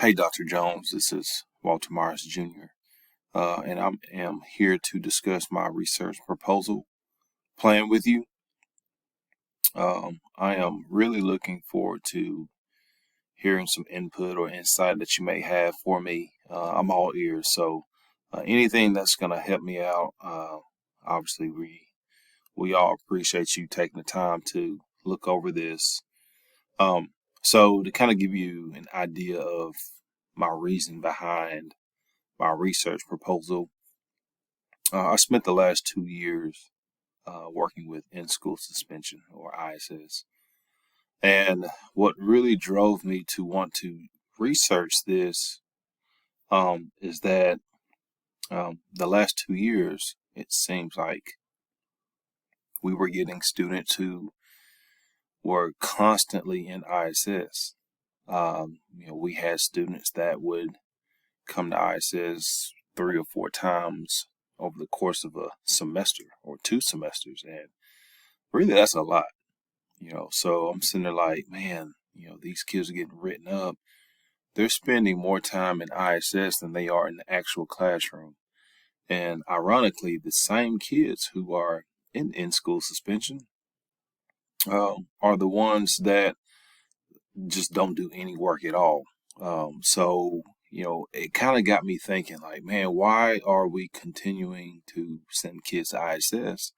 Hey, Dr. Jones, this is Walter Myers Jr., and I am here to discuss my research proposal plan with you. I am really looking forward to hearing some input or insight that you may have for me. I'm all ears, so anything that's going to help me out, obviously, we all appreciate you taking the time to look over this. Um, so, to kind of give you an idea of my reason behind my research proposal, I spent the last 2 years working with in-school suspension or ISS. And what really drove me to want to research this is that the last 2 years, it seems like we were getting students who were constantly in ISS. We had students that would come to ISS 3 or 4 times over the course of a semester or 2 semesters. And really, that's a lot, So I'm sitting there like, man, these kids are getting written up. They're spending more time in ISS than they are in the actual classroom. And ironically, the same kids who are in school suspension are the ones that just don't do any work at all. It kind of got me thinking, like, man, why are we continuing to send kids to ISS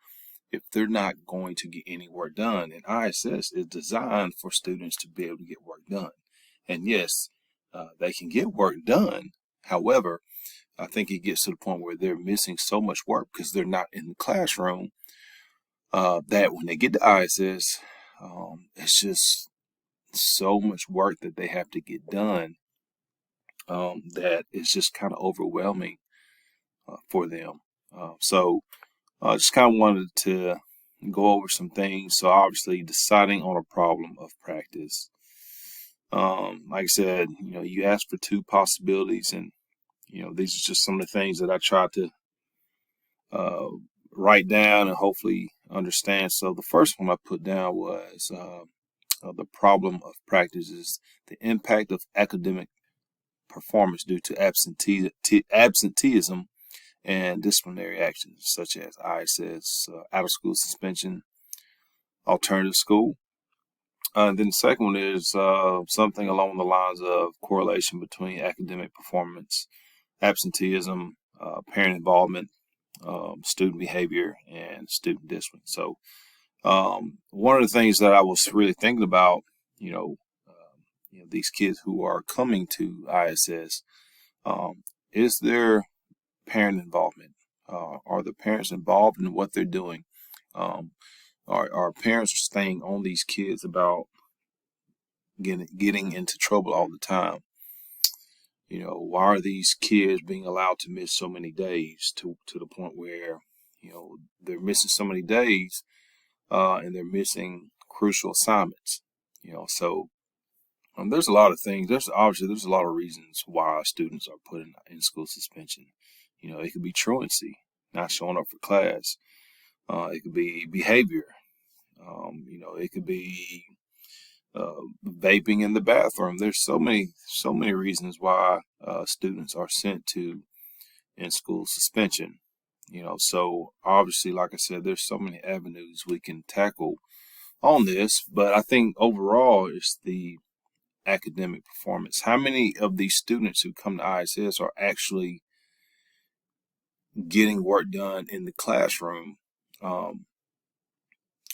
if they're not going to get any work done? And ISS is designed for students to be able to get work done. And yes, they can get work done. However, I think it gets to the point where they're missing so much work because they're not in the classroom that when they get to ISS, it's just so much work that they have to get done that is just kind of overwhelming for them. So just kind of wanted to go over some things. So obviously deciding on a problem of practice. Like I said, you asked for two possibilities, and these are just some of the things that I tried to write down and hopefully understand. So the first one I put down was the problem of practice is the impact of academic performance due to absenteeism and disciplinary actions such as ISS, out of school suspension, alternative school. And then the second one is something along the lines of correlation between academic performance, absenteeism, parent involvement, student behavior, and student discipline. So one of the things that I was really thinking about, these kids who are coming to ISS, is there parent involvement? Are the parents involved in what they're doing? Are parents staying on these kids about getting into trouble all the time? Why are these kids being allowed to miss so many days to the point where, they're missing so many days and they're missing crucial assignments? So there's a lot of things. There's a lot of reasons why students are put in school suspension. It could be truancy, not showing up for class. It could be behavior. It could be vaping in the bathroom. There's so many reasons why students are sent to in school suspension. So obviously, like I said, there's so many avenues we can tackle on this, but I think overall it's the academic performance. How many of these students who come to ISS are actually getting work done in the classroom?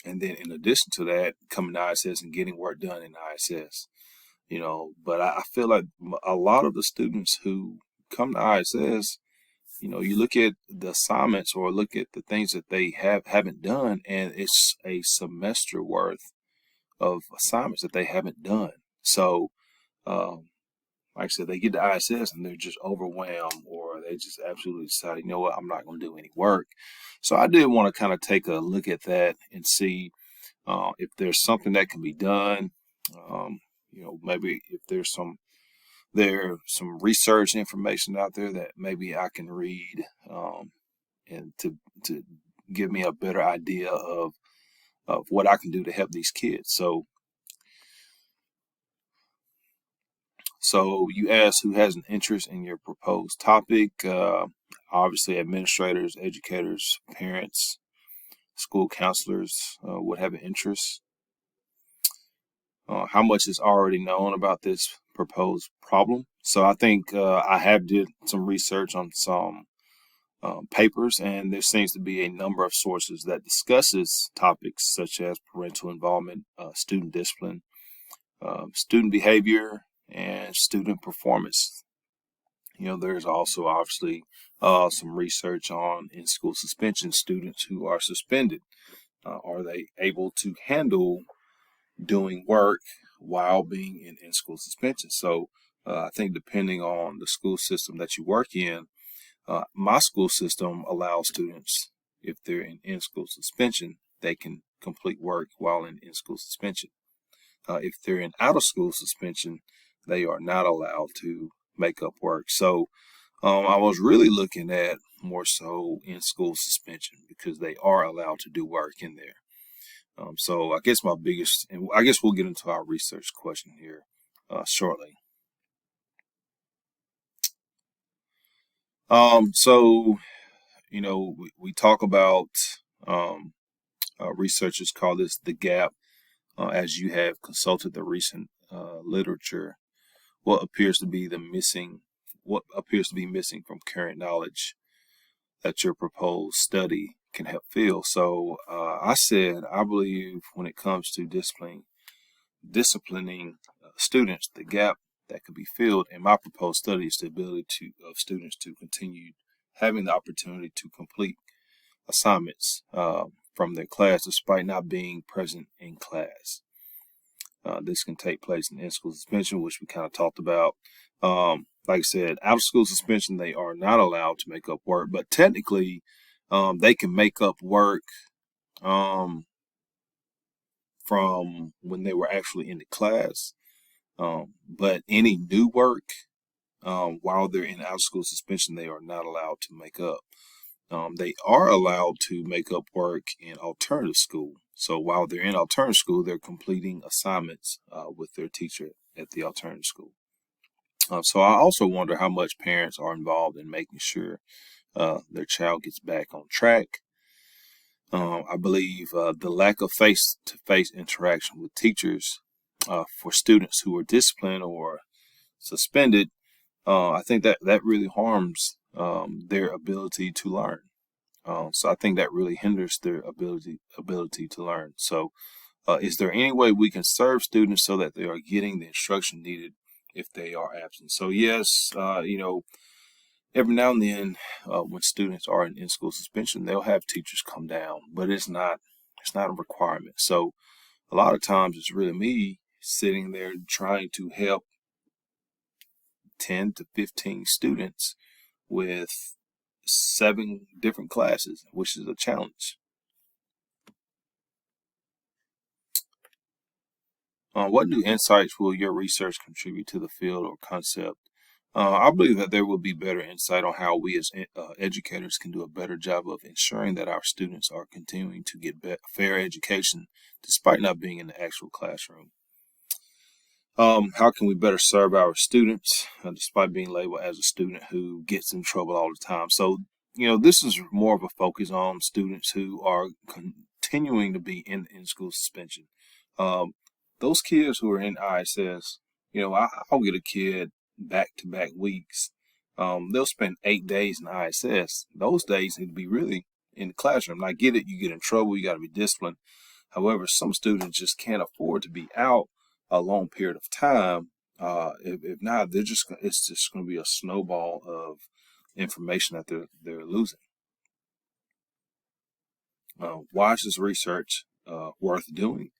And then in addition to that, coming to ISS and getting work done in ISS. But I feel like a lot of the students who come to ISS, you look at the assignments or look at the things that they haven't done, and it's a semester worth of assignments that they haven't done. So, like I said, they get to ISS and they're just overwhelmed, or they just absolutely decide, what, I'm not going to do any work. So I did want to kind of take a look at that and see if there's something that can be done. Maybe if there's some research information out there that maybe I can read and to give me a better idea of what I can do to help these kids. So So you asked who has an interest in your proposed topic. Obviously, administrators, educators, parents, school counselors would have an interest. How much is already known about this proposed problem? So I think I have did some research on some papers, and there seems to be a number of sources that discusses topics such as parental involvement, student discipline, student behavior, and student performance. There's also obviously some research on in-school suspension. Students who are suspended. Are they able to handle doing work while being in school suspension? So I think depending on the school system that you work in, my school system allows students, if they're in school suspension, they can complete work while in school suspension. If they're in out of school suspension, they are not allowed to make up work. So I was really looking at more so in school suspension because they are allowed to do work in there. So I guess my biggest, and I guess we'll get into our research question here shortly. So we talk about researchers call this the gap, as you have consulted the recent literature. What appears to be missing from current knowledge that your proposed study can help fill. So I said I believe when it comes to disciplining students, the gap that could be filled in my proposed study is the ability of students to continue having the opportunity to complete assignments from their class despite not being present in class. This can take place in school suspension, which we kind of talked about. Like I said, out of school suspension, they are not allowed to make up work, but technically, they can make up work from when they were actually in the class. But any new work while they're in out of school suspension, they are not allowed to make up. They are allowed to make up work in alternative school. So while they're in alternative school, they're completing assignments with their teacher at the alternative school. So I also wonder how much parents are involved in making sure their child gets back on track. I believe the lack of face-to-face interaction with teachers for students who are disciplined or suspended, I think that really harms their ability to learn. So I think that really hinders their ability to learn. So is there any way we can serve students so that they are getting the instruction needed if they are absent? So yes, every now and then when students are in school suspension, they'll have teachers come down, but it's not a requirement. So a lot of times it's really me sitting there trying to help 10 to 15 students with 7 different classes, which is a challenge. What new insights will your research contribute to the field or concept? I believe that there will be better insight on how we as educators can do a better job of ensuring that our students are continuing to get fair education despite not being in the actual classroom. How can we better serve our students despite being labeled as a student who gets in trouble all the time? So, this is more of a focus on students who are continuing to be in school suspension. Those kids who are in ISS, I'll get a kid back-to-back weeks. They'll spend 8 days in ISS. Those days need to be really in the classroom. I get it, you get in trouble, you got to be disciplined. However, some students just can't afford to be out a long period of time. If not, it's just going to be a snowball of information that they're losing. Why is this research worth doing?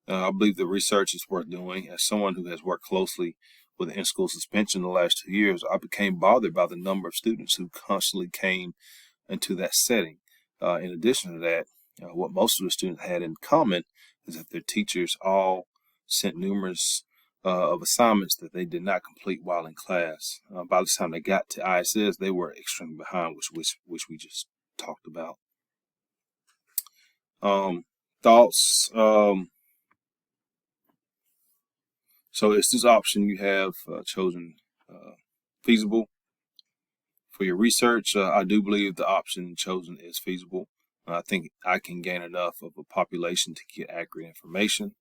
I believe the research is worth doing. As someone who has worked closely with in-school suspension the last 2 years, I became bothered by the number of students who constantly came into that setting. In addition to that, what most of the students had in common is that their teachers all sent numerous of assignments that they did not complete while in class. By the time they got to ISS, they were extremely behind, which we just talked about. Thoughts. So it's this option you have chosen feasible for your research. I do believe the option chosen is feasible. I think I can gain enough of a population to get accurate information.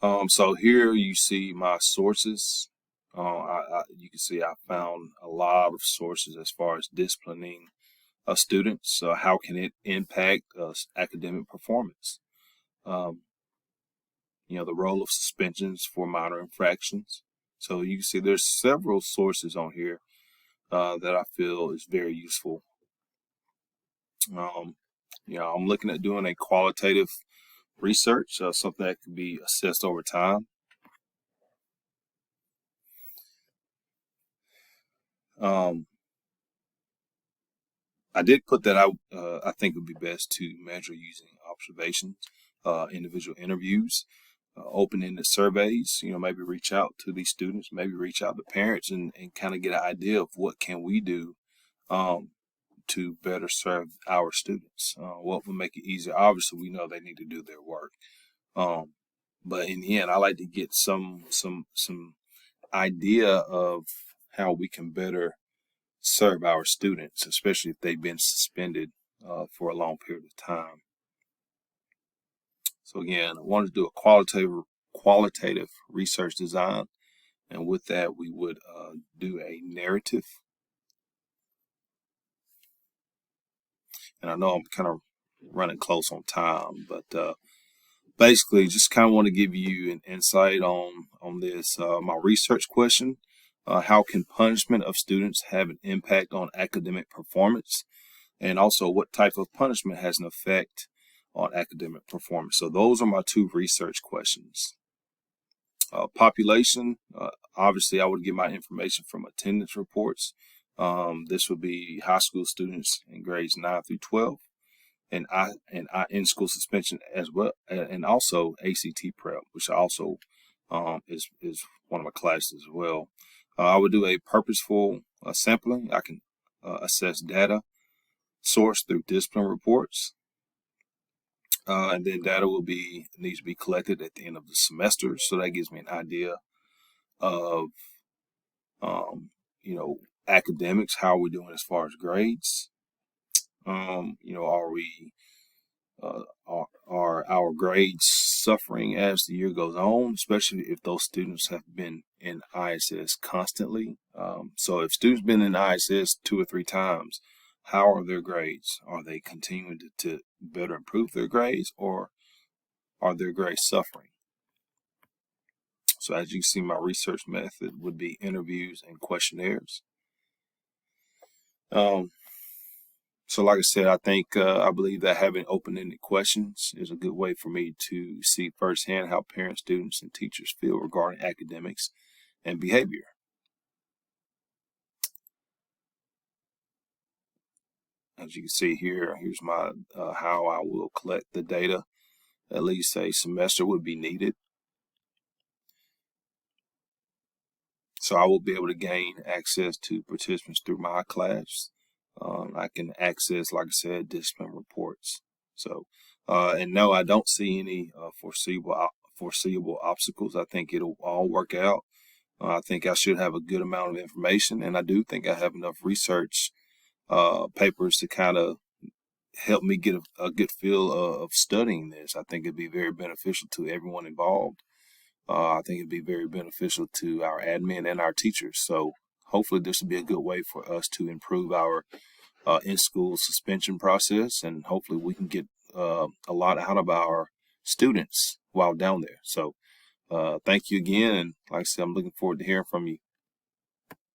So here you see my sources. You can see I found a lot of sources as far as disciplining students. How can it impact academic performance? The role of suspensions for minor infractions. So you can see there's several sources on here that I feel is very useful. I'm looking at doing a qualitative research, something that could be assessed over time. I did put that out. I think it would be best to measure using observations, individual interviews, open-ended surveys. Maybe reach out to these students, maybe reach out to parents, and kind of get an idea of what can we do to better serve our students. What will make it easier? Obviously, we know they need to do their work, but in the end, I like to get some idea of how we can better serve our students, especially if they've been suspended for a long period of time. So again, I wanted to do a qualitative research design, and with that, we would do a narrative. And I know I'm kind of running close on time, but basically, just kind of want to give you an insight on this. My research question: how can punishment of students have an impact on academic performance? And also, what type of punishment has an effect on academic performance? So those are my two research questions. Population, obviously I would get my information from attendance reports. This would be high school students in grades 9 through 12, and in-school suspension as well, and also ACT prep, which also is one of my classes as well. I would do a purposeful sampling. I can assess data sourced through discipline reports, and then data needs to be collected at the end of the semester. So that gives me an idea of academics, how we're doing as far as grades. Are we are our grades suffering as the year goes on, especially if those students have been in ISS constantly? So if students been in ISS 2 or 3 times, how are their grades? Are they continuing to better improve their grades, or are their grades suffering? So as you see, my research method would be interviews and questionnaires. So like I said, I believe that having open-ended questions is a good way for me to see firsthand how parents, students, and teachers feel regarding academics and behavior. As you can see here, here's my how I will collect the data. At least a semester would be needed. So I will be able to gain access to participants through my class. I can access, like I said, discipline reports. So, and no, I don't see any foreseeable obstacles. I think it'll all work out. I think I should have a good amount of information, and I do think I have enough research papers to kind of help me get a good feel of studying this. I think it'd be very beneficial to everyone involved. I think it'd be very beneficial to our admin and our teachers. So hopefully this will be a good way for us to improve our in-school suspension process, and hopefully we can get a lot out of our students while down there. So thank you again, and like I said, I'm looking forward to hearing from you.